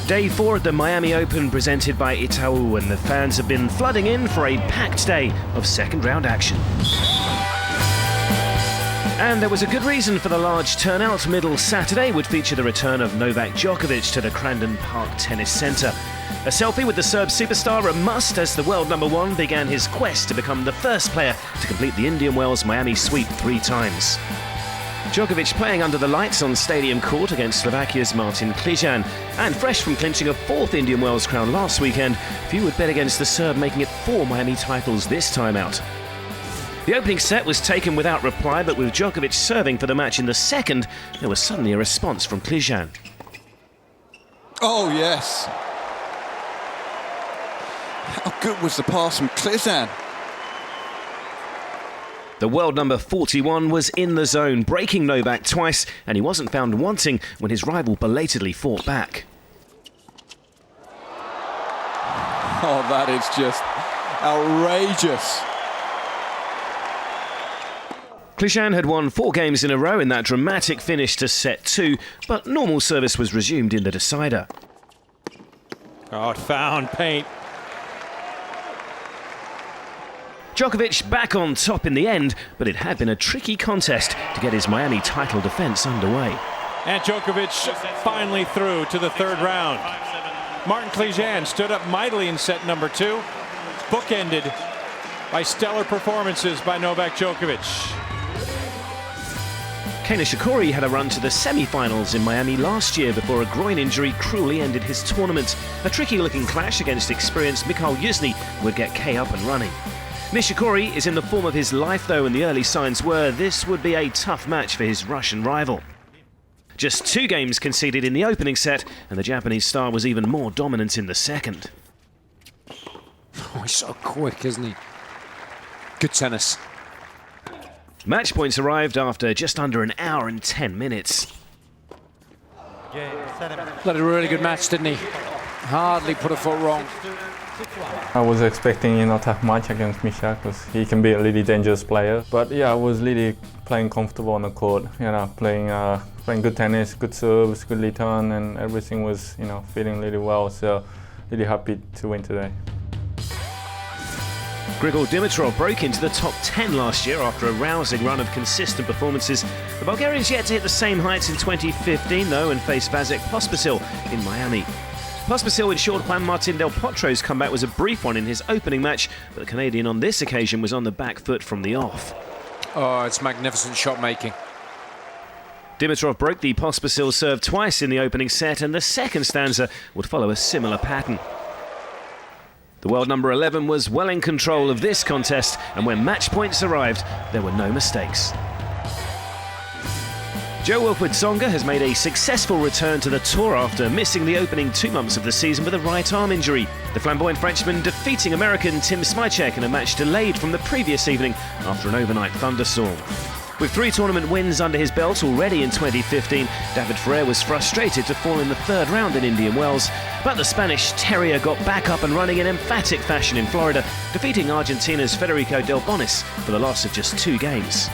Day 4 at the Miami Open presented by Itaú, and the fans have been flooding in for a packed day of second round action. And there was a good reason for the large turnout. Middle Saturday would feature the return of Novak Djokovic to the Crandon Park Tennis Centre. A selfie with the Serb superstar a must as the world number one began his quest to become the first player to complete the Indian Wells Miami sweep 3 times. Djokovic playing under the lights on Stadium Court against Slovakia's Martin Klijan, and fresh from clinching a 4th Indian Wells crown last weekend, few would bet against the Serb making it 4 Miami titles this time out. The opening set was taken without reply, but with Djokovic serving for the match in the second, there was suddenly a response from Klijan. Oh yes! How good was the pass from Klijan? The world number 41 was in the zone, breaking Novak twice, and he wasn't found wanting when his rival belatedly fought back. Oh, that is just outrageous. Klijan had won 4 games in a row in that dramatic finish to set 2, but normal service was resumed in the decider. Oh, it found paint. Djokovic back on top in the end, but it had been a tricky contest to get his Miami title defence underway. And Djokovic finally through to the 3rd round. Martin Klijan stood up mightily in set number 2, bookended by stellar performances by Novak Djokovic. Nishikori had a run to the semi-finals in Miami last year before a groin injury cruelly ended his tournament. A tricky-looking clash against experienced Mikhail Yuzny would get K up and running. Nishikori is in the form of his life though, and the early signs were this would be a tough match for his Russian rival. Just 2 games conceded in the opening set, and the Japanese star was even more dominant in the second. Oh, he's so quick, isn't he? Good tennis. Match points arrived after just under an hour and 10 minutes. Played a really good match, didn't he? Hardly put a foot wrong. I was expecting, tough match against Misha because he can be a really dangerous player. But yeah, I was really playing comfortable on the court. Playing good tennis, good serves, good return, and everything was, feeling really well. So really happy to win today. Dimitrov broke into the top 10 last year after a rousing run of consistent performances. The Bulgarian's yet to hit the same heights in 2015 though, and faced Vasek Pospisil in Miami. Pospisil ensured Juan Martín del Potro's comeback was a brief one in his opening match, but the Canadian on this occasion was on the back foot from the off. Oh, it's magnificent shot making. Dimitrov broke the Pospisil serve twice in the opening set, and the second stanza would follow a similar pattern. The world number 11 was well in control of this contest, and when match points arrived, there were no mistakes. Joe Wilfried Tsonga has made a successful return to the tour after missing the opening 2 months of the season with a right arm injury. The flamboyant Frenchman defeating American Tim Smychek in a match delayed from the previous evening after an overnight thunderstorm. With 3 tournament wins under his belt already in 2015, David Ferrer was frustrated to fall in the 3rd round in Indian Wells, but the Spanish Terrier got back up and running in emphatic fashion in Florida, defeating Argentina's Federico Del Bonis for the loss of just 2 games.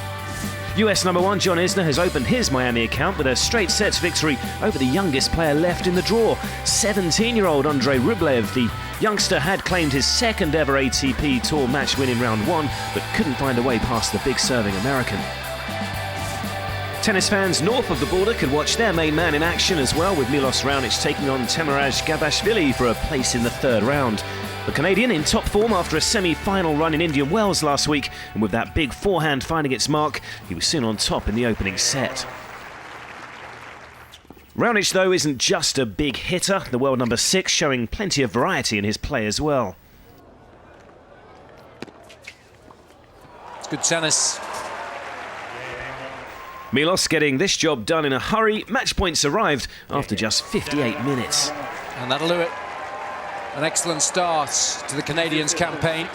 US number 1 John Isner has opened his Miami account with a straight sets victory over the youngest player left in the draw, 17-year-old Andrei Rublev. The youngster had claimed his 2nd ever ATP Tour match win in round 1, but couldn't find a way past the big serving American. Tennis fans north of the border could watch their main man in action as well, with Milos taking on Temuraj Gabashvili for a place in the 3rd round. The Canadian in top form after a semi-final run in Indian Wells last week, and with that big forehand finding its mark, he was soon on top in the opening set. Raonic, though, isn't just a big hitter, the world number 6 showing plenty of variety in his play as well. It's good tennis. Milos getting this job done in a hurry. Match points arrived after just 58 minutes. And that'll do it. An excellent start to the Canadians' campaign.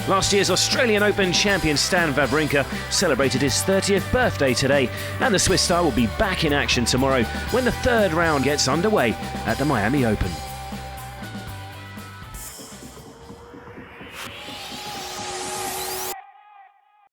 Last year's Australian Open champion Stan Wawrinka celebrated his 30th birthday today, and the Swiss star will be back in action tomorrow when the 3rd round gets underway at the Miami Open.